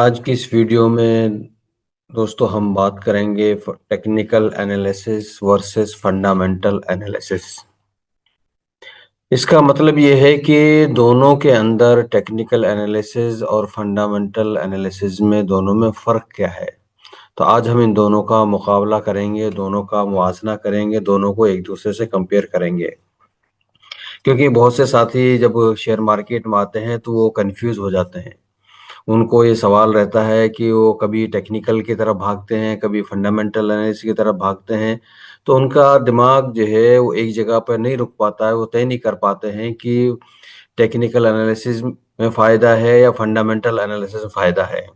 आज की इस वीडियो में दोस्तों हम बात करेंगे technical analysis versus fundamental analysis. इसका मतलब ये है कि दोनों के अंदर टेक्निकल एनालिसिस और फंडामेंटल एनालिसिस में दोनों में फ़र्क क्या है। तो आज हम इन दोनों का मुकाबला करेंगे, दोनों का मुवाजना करेंगे, दोनों को एक दूसरे से कंपेयर करेंगे। क्योंकि बहुत से साथी जब शेयर मार्केट में आते हैं तो वो कंफ्यूज हो जाते हैं। उनको ये सवाल रहता है कि वो कभी टेक्निकल की तरफ भागते हैं, कभी फंडामेंटल एनालिसिस की तरफ भागते हैं। तो उनका दिमाग जो है वो एक जगह पर नहीं रुक पाता है, वो तय नहीं कर पाते हैं कि टेक्निकल एनालिसिस में फ़ायदा है या फंडामेंटल एनालिसिस में फ़ायदा है।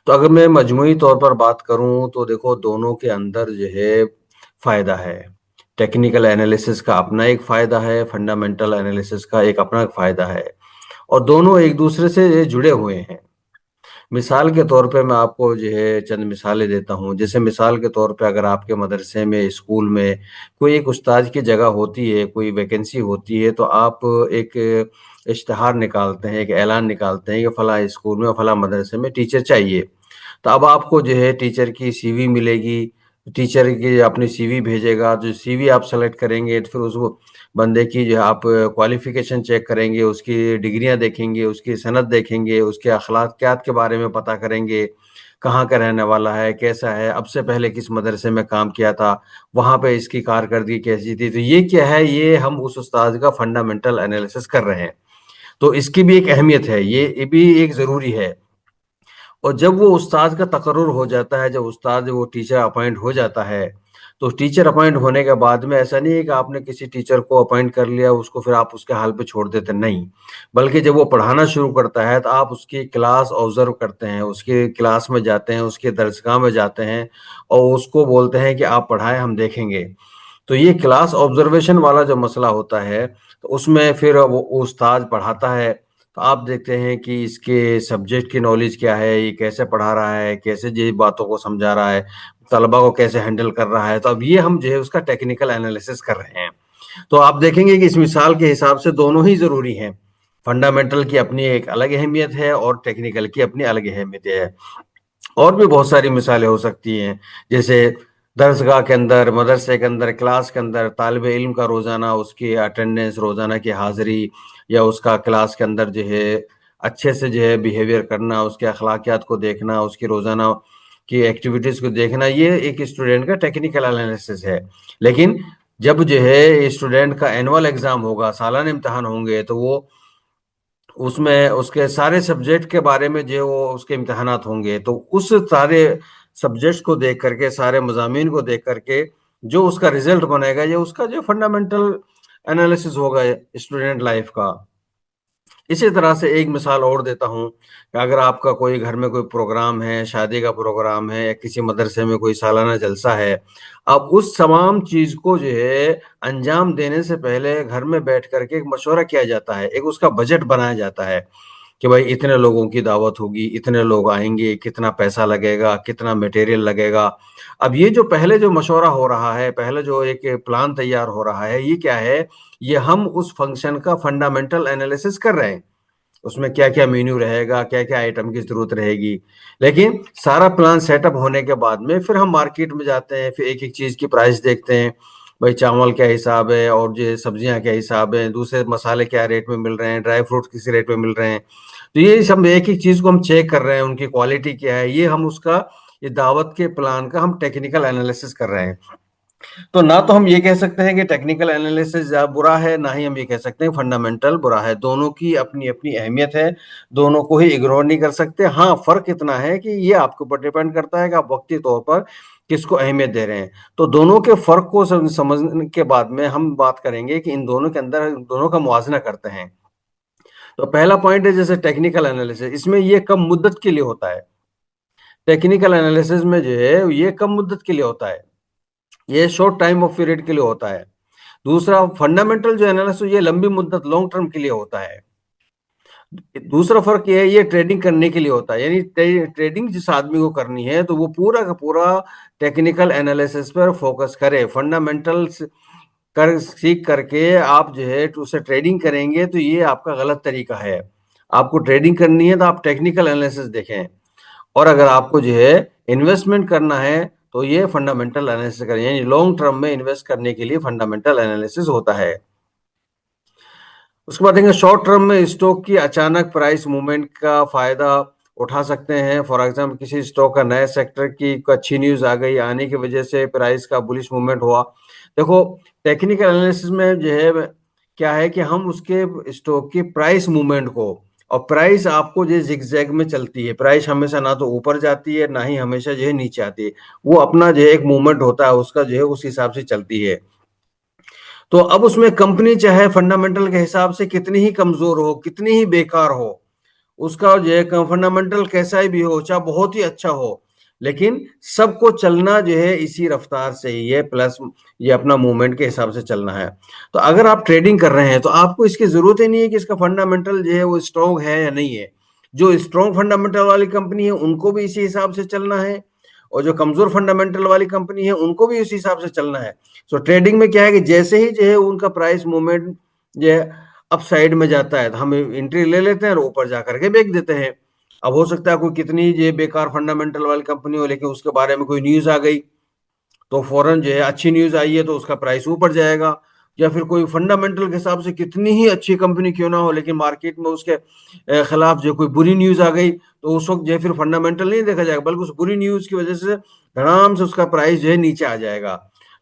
तो अगर मैं मजमूई तौर पर बात करूँ तो देखो दोनों के अंदर जो है फ़ायदा है। टेक्निकल एनालिसिस का अपना एक फ़ायदा है, फंडामेंटल एनालिसिस का एक अपना फ़ायदा है और दोनों एक दूसरे से जुड़े हुए हैं। मिसाल के तौर पे मैं आपको जो है चंद मिसालें देता हूँ। जैसे मिसाल के तौर पे अगर आपके मदरसे में, स्कूल में कोई एक उस्ताद की जगह होती है, कोई वैकेंसी होती है, तो आप एक इश्तिहार निकालते हैं, एक ऐलान निकालते हैं कि फलाँ स्कूल में, फलाँ मदरसे में टीचर चाहिए। तो अब आपको जो है टीचर की सीवी मिलेगी, टीचर की अपनी सीवी भेजेगा, जो सीवी आप सेलेक्ट करेंगे तो फिर उस बंदे की जो है आप क्वालिफ़िकेशन चेक करेंगे, उसकी डिग्रियाँ देखेंगे, उसकी सनद देखेंगे, उसके अखलाकियात के बारे में पता करेंगे, कहाँ का रहने वाला है, कैसा है, अब से पहले किस मदरसे में काम किया था, वहाँ पे इसकी कारकर्दगी कैसी थी। तो ये क्या है, ये हम उस उस्ताद का फंडामेंटल एनालिसिस कर रहे हैं। तो इसकी भी एक अहमियत है, ये भी एक ज़रूरी है। और जब वो उस्ताद का तकर्रुर हो जाता है, जब उस्ताद वो टीचर अपॉइंट हो जाता है, तो टीचर अपॉइंट होने के बाद में ऐसा नहीं है कि आपने किसी टीचर को अपॉइंट कर लिया, उसको फिर आप उसके हाल पे छोड़ देते, नहीं। बल्कि जब वो पढ़ाना शुरू करता है, तो आप उसकी क्लास ऑब्ज़र्व करते हैं, उसकी क्लास में जाते हैं, उसके दर्सगाह में जाते हैं और उसको बोलते हैं कि आप पढ़ाएँ, हम देखेंगे। तो ये क्लास ऑब्जर्वेशन वाला जो मसला होता है, तो उसमें फिर वो उस्ताद पढ़ाता है, तो आप देखते हैं कि इसके सब्जेक्ट की नॉलेज क्या है, ये कैसे पढ़ा रहा है, कैसे ये बातों को समझा रहा है, तलबा को कैसे हैंडल कर रहा है। तो अब ये हम जो है उसका टेक्निकल एनालिसिस कर रहे हैं। तो आप देखेंगे कि इस मिसाल के हिसाब से दोनों ही ज़रूरी हैं। फंडामेंटल की अपनी एक अलग अहमियत है और टेक्निकल की अपनी अलग अहमियत है। और भी बहुत सारी मिसालें हो सकती हैं, जैसे दरसगाह के अंदर, मदरसे के अंदर, क्लास के अंदर तालिब इल्म का रोज़ाना उसकी अटेंडेंस, रोज़ाना की हाज़िरी या उसका क्लास के अंदर जो है अच्छे से जो है बिहेवियर करना, उसके अखलाकियात को देखना, उसकी रोज़ाना की एक्टिविटीज़ को देखना, ये एक स्टूडेंट का टेक्निकल एनालिसिस है। लेकिन जब जो है स्टूडेंट का एनुअल एग्ज़ाम होगा, सालाना इम्तिहान होंगे, तो वो उसमें उसके सारे सब्जेक्ट के बारे में जो वो उसके इम्तिहानात होंगे, तो उस सारे सब्जेक्ट्स को देख करके, सारे मज़ामीन को देख करके जो उसका रिज़ल्ट बनेगा, ये उसका जो फंडामेंटल एनालिसिस होगा स्टूडेंट लाइफ का। इसी तरह से एक मिसाल और देता हूँ कि अगर आपका कोई घर में कोई प्रोग्राम है, शादी का प्रोग्राम है या किसी मदरसे में कोई सालाना जलसा है, अब उस तमाम चीज़ को जो है अंजाम देने से पहले घर में बैठ कर के एक मशवरा किया जाता है, एक उसका बजट बनाया जाता है कि भाई इतने लोगों की दावत होगी, इतने लोग आएँगे, कितना पैसा लगेगा, कितना मटेरियल लगेगा। अब ये जो पहले जो मशवरा हो रहा है, पहले जो एक प्लान तैयार हो रहा है, ये क्या है? ये हम उस फंक्शन का फंडामेंटल एनालिसिस कर रहे हैं। उसमें क्या-क्या मेन्यू रहेगा, क्या-क्या आइटम की ज़रूरत रहेगी। लेकिन सारा प्लान सेटअप होने के बाद में फिर हम मार्केट में जाते हैं, फिर एक-एक चीज़ की प्राइस देखते हैं। भाई चावल क्या हिसाब है और जो सब्जियाँ क्या हिसाब है, दूसरे मसाले क्या रेट में मिल रहे हैं, ड्राई फ्रूट किस रेट में मिल रहे हैं। तो ये सब एक-एक चीज़ को हम चेक कर रहे हैं, उनकी क्वालिटी क्या है, ये हम उसका ये दावत के प्लान का हम टेक्निकल एनालिसिस कर रहे हैं। तो ना तो हम ये कह सकते हैं कि टेक्निकल एनालिसिस बुरा है, ना ही हम ये कह सकते हैं फंडामेंटल बुरा है। दोनों की अपनी-अपनी अहमियत है, दोनों को ही इग्नोर नहीं कर सकते। हाँ, फ़र्क इतना है कि ये आपके ऊपर डिपेंड करता है कि आप वक़्ती तौर पर किसको अहमियत दे रहे हैं। तो दोनों के फ़र्क को समझने के बाद में हम बात करेंगे कि इन दोनों के अंदर दोनों का मुवाज़ना करते हैं। तो पहला पॉइंट है जैसे टेक्निकल एनालिसिस, इसमें ये कम मुद्दत के लिए होता है। टेक्निकल एनालिसिस में जो है ये कम मुद्दत के लिए होता है। ये शॉर्ट टाइम ऑफ पीरियड के लिए होता है। दूसरा फंडामेंटल जो एनालिसिस ये लंबी मुद्दत लॉन्ग टर्म के लिए होता है। दूसरा फ़र्क ये है ये ट्रेडिंग करने के लिए होता है। यानी ट्रेडिंग जिस आदमी को करनी है तो वो पूरा का पूरा टेक्निकल एनालिसिस पर फ़ोकस करे। फंडामेंटल्स कर सीख करके आप जो है उसे ट्रेडिंग करेंगे तो ये आपका गलत तरीका है। आपको ट्रेडिंग करनी है तो आप टेक्निकल एनालिसिस देखें, और अगर आपको जो है इन्वेस्टमेंट करना है तो ये फंडामेंटल एनालिसिस करें, यानी लॉन्ग टर्म में इन्वेस्ट करने के लिए फंडामेंटल एनालिसिस होता है। उसके बाद देखेंगे शॉर्ट टर्म में स्टॉक की अचानक प्राइस मूवमेंट का फायदा उठा सकते हैं। फॉर एग्जांपल किसी स्टॉक का नए सेक्टर की अच्छी न्यूज आ गई, आने की वजह से प्राइस का बुलिश मूवमेंट हुआ। देखो टेक्निकल एनालिसिस में जो है क्या है कि हम उसके स्टॉक की प्राइस मूवमेंट को, और प्राइस आपको जो जिगजैग में चलती है, प्राइस हमेशा ना तो ऊपर जाती है ना ही हमेशा जो है नीचे आती है, वो अपना जो है एक मूवमेंट होता है उसका जो है उस हिसाब से चलती है। तो अब उसमें कंपनी चाहे फंडामेंटल के हिसाब से कितनी ही कमजोर हो, कितनी ही बेकार हो, उसका जो है फंडामेंटल कैसा ही भी हो, चाहे बहुत ही अच्छा हो, लेकिन सबको चलना जो है इसी रफ्तार से ही है, प्लस ये अपना मूवमेंट के हिसाब से चलना है। तो अगर आप ट्रेडिंग कर रहे हैं तो आपको इसकी जरूरत ही नहीं है कि इसका फंडामेंटल जो है वो स्ट्रॉन्ग है या नहीं है। जो स्ट्रॉन्ग फंडामेंटल वाली कंपनी है उनको भी इसी हिसाब से चलना है, और जो कमजोर फंडामेंटल वाली कंपनी है उनको भी उसी हिसाब से चलना है। सो ट्रेडिंग में क्या है कि जैसे ही जो है उनका प्राइस मूवमेंट जो है अप साइड में जाता है तो हम एंट्री ले लेते हैं और ऊपर जाकर के बेच देते हैं। अब हो सकता है कोई कितनी ये बेकार फंडामेंटल वाली कंपनी हो, लेकिन उसके बारे में कोई न्यूज आ गई तो फौरन जो है अच्छी न्यूज आई है तो उसका प्राइस ऊपर जाएगा। या फिर कोई फंडामेंटल के हिसाब से कितनी ही अच्छी कंपनी क्यों ना हो, लेकिन मार्केट में उसके खिलाफ जो कोई बुरी न्यूज आ गई तो उस वक्त जो है फिर फंडामेंटल नहीं देखा जाएगा, बल्कि उस बुरी न्यूज की वजह से धड़ाम से उसका प्राइस जो है नीचे आ जाएगा।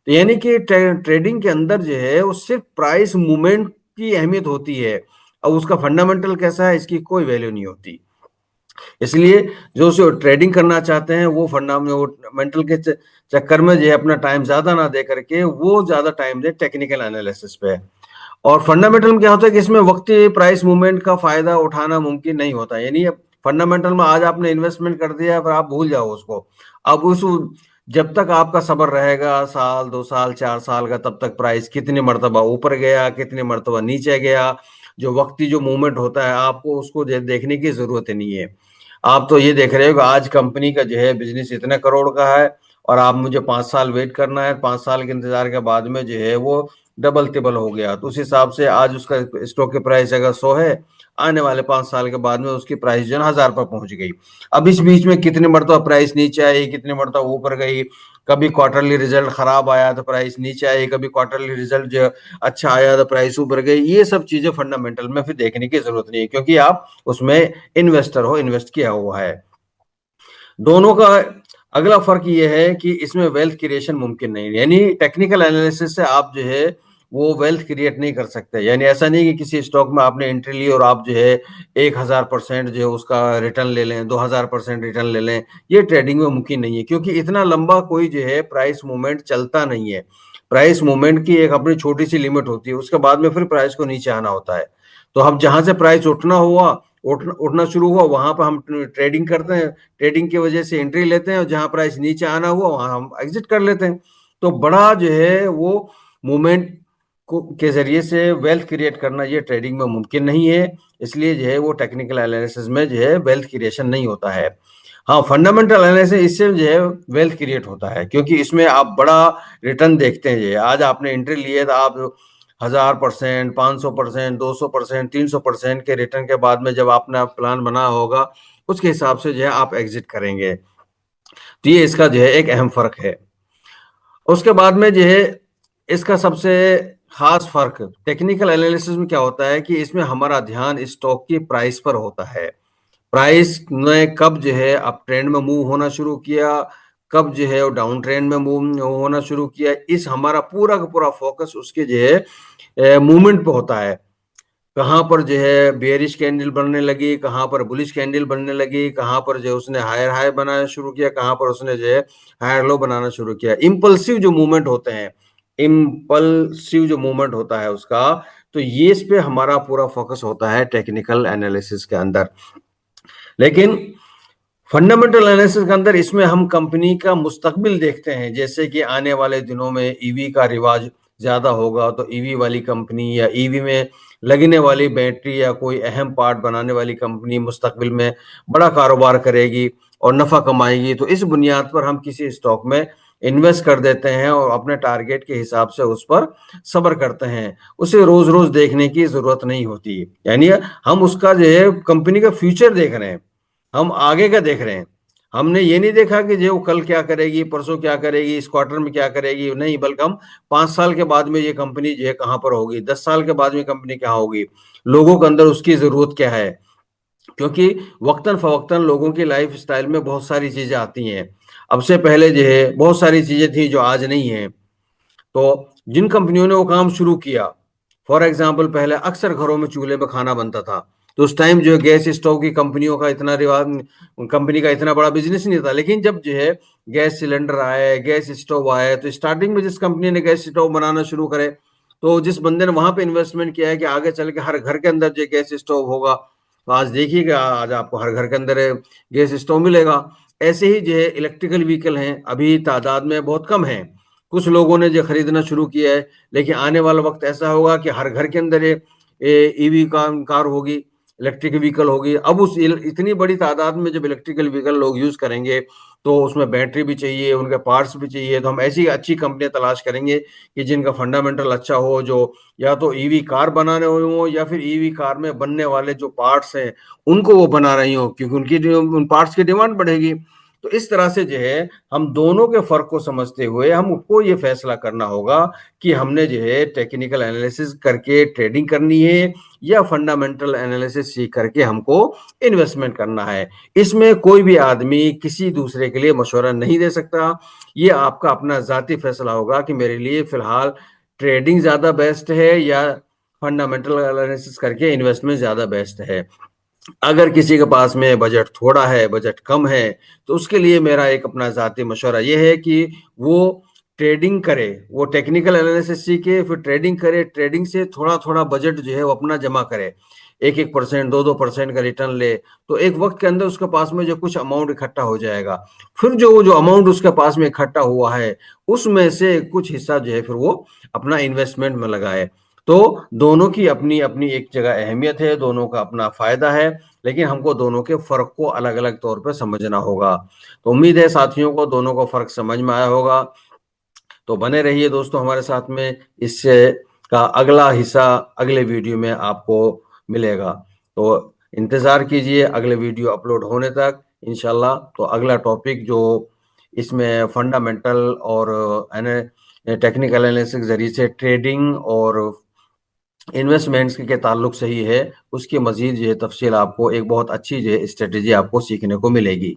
तो यानी कि ट्रेडिंग के अंदर जो है वो सिर्फ प्राइस मूवमेंट की अहमियत होती है, अब उसका फंडामेंटल कैसा है इसकी कोई वैल्यू नहीं होती। इसलिए जो ट्रेडिंग करना चाहते हैं वो फंडामेंटल के चक्कर में जो है अपना टाइम ज्यादा ना दे करके वो ज्यादा टाइम दे टेक्निकल एनालिसिस पे। और फंडामेंटल में क्या होता है कि इसमें वक्ती प्राइस मूवमेंट का फायदा उठाना मुमकिन नहीं होता, यानी फंडामेंटल में आज आपने इन्वेस्टमेंट कर दिया फिर आप भूल जाओ उसको। अब उस जब तक आपका सब्र रहेगा, साल 2 साल 4 साल का, तब तक प्राइस कितनी मर्तबा ऊपर गया कितनी मर्तबा नीचे गया, जो वक्ती जो मूवमेंट होता है आपको उसको देखने की जरूरत नहीं है। आप तो ये देख रहे हो कि आज कंपनी का जो है बिजनेस इतने करोड़ का है और आप मुझे 5 साल वेट करना है, 5 साल के इंतजार के बाद में जो है वो डबल तिबल हो गया, तो उस हिसाब से आज उसका स्टॉक की प्राइस अगर 100 है, आने वाले 5 साल के बाद में उसकी प्राइस जो है 1000 पर पहुंच गई। अब इस बीच में कितने मरतबा प्राइस नीचे आई, कितने मरतबा ऊपर गई, कभी क्वार्टरली रिजल्ट खराब आया तो प्राइस नीचे आई, कभी क्वार्टरली रिजल्ट जो अच्छा आया तो प्राइस ऊपर गई। ये सब चीजें फंडामेंटल में फिर देखने की जरूरत नहीं है, क्योंकि आप उसमें इन्वेस्टर हो, इन्वेस्ट किया हुआ है। दोनों का अगला फर्क ये है कि इसमें वेल्थ क्रिएशन मुमकिन नहीं है, यानी टेक्निकल एनालिसिस से आप जो है वो वेल्थ क्रिएट नहीं कर सकते। यानी ऐसा नहीं कि किसी स्टॉक में आपने एंट्री ली और आप जो है 1000% जो है उसका रिटर्न ले लें, 2000% रिटर्न ले लें, ये ट्रेडिंग में मुमकिन नहीं है, क्योंकि इतना लंबा कोई जो है प्राइस मूवमेंट चलता नहीं है। प्राइस मूवमेंट की एक अपनी छोटी सी लिमिट होती है, उसके बाद में फिर प्राइस को नीचे आना होता है। तो हम जहां से प्राइस उठना शुरू हुआ वहां पर हम ट्रेडिंग करते हैं, ट्रेडिंग की वजह से एंट्री लेते हैं, और जहां प्राइस नीचे आना हुआ वहां हम एग्जिट कर लेते हैं। तो बड़ा जो है वो मूवमेंट को के जरिए से वेल्थ क्रिएट करना ये ट्रेडिंग में मुमकिन नहीं है। इसलिए जो है वो टेक्निकल एनालिसिस में जो है वेल्थ क्रिएशन नहीं होता है। हाँ, फंडामेंटल एनालिसिस इससे जो है वेल्थ क्रिएट होता है, क्योंकि इसमें आप बड़ा रिटर्न देखते हैं। आज आपने एंट्री ली है तो आप 1000%, 500%, 200%, 300% के रिटर्न के बाद में जब आपने प्लान बना होगा उसके हिसाब से जो है आप एग्जिट करेंगे। तो ये इसका जो है एक अहम फर्क है। उसके बाद में जो है इसका सबसे खास फर्क टेक्निकल एनालिसिस में क्या होता है कि इसमें हमारा ध्यान स्टॉक की प्राइस पर होता है। प्राइस ने कब जो है अप ट्रेंड में मूव होना शुरू किया, कब जो है वो डाउन ट्रेंड में मूव होना शुरू किया, इस हमारा पूरा का पूरा फोकस उसके जो है मूवमेंट पे होता है। कहाँ पर जो है बेयरिश कैंडल बनने लगी, कहाँ पर बुलिश कैंडल बनने लगी, कहाँ पर जो उसने हायर हाई बनाना शुरू किया, कहाँ पर उसने जो है हायर लो बनाना शुरू किया। इम्पल्सिव जो मूवमेंट होते हैं, इम्पल्सिव जो मूवमेंट होता है उसका, तो ये इस पे हमारा पूरा फोकस होता है टेक्निकल एनालिसिस के अंदर। लेकिन फंडामेंटल एनालिसिस के अंदर इसमें हम कंपनी का मुस्तकबिल देखते हैं, जैसे कि आने वाले दिनों में ईवी का रिवाज ज्यादा होगा तो ईवी वाली कंपनी या ईवी में लगने वाली बैटरी या कोई अहम पार्ट बनाने वाली कंपनी मुस्तकबिल में बड़ा कारोबार करेगी और नफा कमाएगी, तो इस बुनियाद पर हम किसी स्टॉक में इन्वेस्ट कर देते हैं और अपने टारगेट के हिसाब से उस पर सब्र करते हैं। उसे रोज रोज देखने की जरूरत नहीं होती। यानी हम उसका जो है कंपनी का फ्यूचर देख रहे हैं, हम आगे का देख रहे हैं। हमने ये नहीं देखा कि जो कल क्या करेगी, परसों क्या करेगी, इस क्वार्टर में क्या करेगी, नहीं, बल्कि हम 5 साल के बाद में ये कंपनी जो है कहाँ पर होगी, 10 साल के बाद में कंपनी कहाँ होगी, लोगों के अंदर उसकी जरूरत क्या है। क्योंकि वक्तन फवक्तन लोगों की लाइफ स्टाइल में बहुत सारी चीजें आती हैं। अब से पहले जो है बहुत सारी चीजें थी जो आज नहीं है। तो जिन कंपनियों ने वो काम शुरू किया, फॉर एग्जाम्पल पहले अक्सर घरों में चूल्हे पे खाना बनता था, तो उस टाइम जो है गैस स्टोव की कंपनियों का इतना रिवाज, कंपनी का इतना बड़ा बिजनेस नहीं था। लेकिन जब जो है गैस सिलेंडर आए, गैस स्टोव आए, तो स्टार्टिंग में जिस कंपनी ने गैस स्टोव बनाना शुरू करे, तो जिस बंदे ने वहां पे इन्वेस्टमेंट किया है कि आगे चल के हर घर के अंदर जो गैस स्टोव होगा, तो आज देखिएगा आज आपको हर घर के अंदर गैस स्टोव मिलेगा। ऐसे ही जो है इलेक्ट्रिकल व्हीकल हैं, अभी तादाद में बहुत कम है, कुछ लोगों ने जो खरीदना शुरू किया है, लेकिन आने वाला वक्त ऐसा होगा कि हर घर के अंदर ईवी कार होगी, इलेक्ट्रिक व्हीकल होगी। अब उस इतनी बड़ी तादाद में जब इलेक्ट्रिकल व्हीकल लोग यूज करेंगे, तो उसमें बैटरी भी चाहिए, उनके पार्ट्स भी चाहिए। तो हम ऐसी अच्छी कंपनियां तलाश करेंगे कि जिनका फंडामेंटल अच्छा हो, जो या तो ईवी कार बनाने हो या फिर ईवी कार में बनने वाले जो पार्ट्स हैं उनको वो बना रही हो, क्योंकि उनकी उन पार्ट्स की डिमांड बढ़ेगी। तो इस तरह से जो है हम दोनों के फर्क को समझते हुए हमको ये फैसला करना होगा कि हमने जो है टेक्निकल एनालिसिस करके ट्रेडिंग करनी है या फंडामेंटल एनालिसिस सीख करके हमको इन्वेस्टमेंट करना है। इसमें कोई भी आदमी किसी दूसरे के लिए मशवरा नहीं दे सकता। ये आपका अपना जाती फैसला होगा कि मेरे लिए फिलहाल ट्रेडिंग ज्यादा बेस्ट है या फंडामेंटल एनालिसिस करके इन्वेस्टमेंट ज्यादा बेस्ट है। अगर किसी के पास में बजट थोड़ा है, बजट कम है, तो उसके लिए मेरा एक अपना ज़ाती मशवरा ये है कि वो ट्रेडिंग करे, वो टेक्निकल एनालिसिस सीखे, फिर ट्रेडिंग करे, ट्रेडिंग से थोड़ा थोड़ा बजट जो है वो अपना जमा करे, 1-1%, 2-2% का रिटर्न ले, तो एक वक्त के अंदर उसके पास में जो कुछ अमाउंट इकट्ठा हो जाएगा। फिर जो जो अमाउंट उसके पास में इकट्ठा हुआ है, उसमें से कुछ हिस्सा जो है फिर वो अपना इन्वेस्टमेंट में लगाए। तो दोनों की अपनी अपनी एक जगह अहमियत है, दोनों का अपना फायदा है, लेकिन हमको दोनों के फर्क को अलग अलग तौर पर समझना होगा। तो उम्मीद है साथियों को दोनों का फर्क समझ में आया होगा। तो बने रहिए दोस्तों हमारे साथ में, इससे का अगला हिस्सा अगले वीडियो में आपको मिलेगा। तो इंतज़ार कीजिए अगले वीडियो अपलोड होने तक इंशाल्लाह। तो अगला टॉपिक जो इसमें फंडामेंटल और टेक्निकल एनालिसिस के जरिए से ट्रेडिंग और इन्वेस्टमेंट्स के ताल्लुक से ही है, उसकी मजीद जो है तफसील आपको एक बहुत अच्छी जो है स्ट्रेटेजी आपको सीखने को मिलेगी।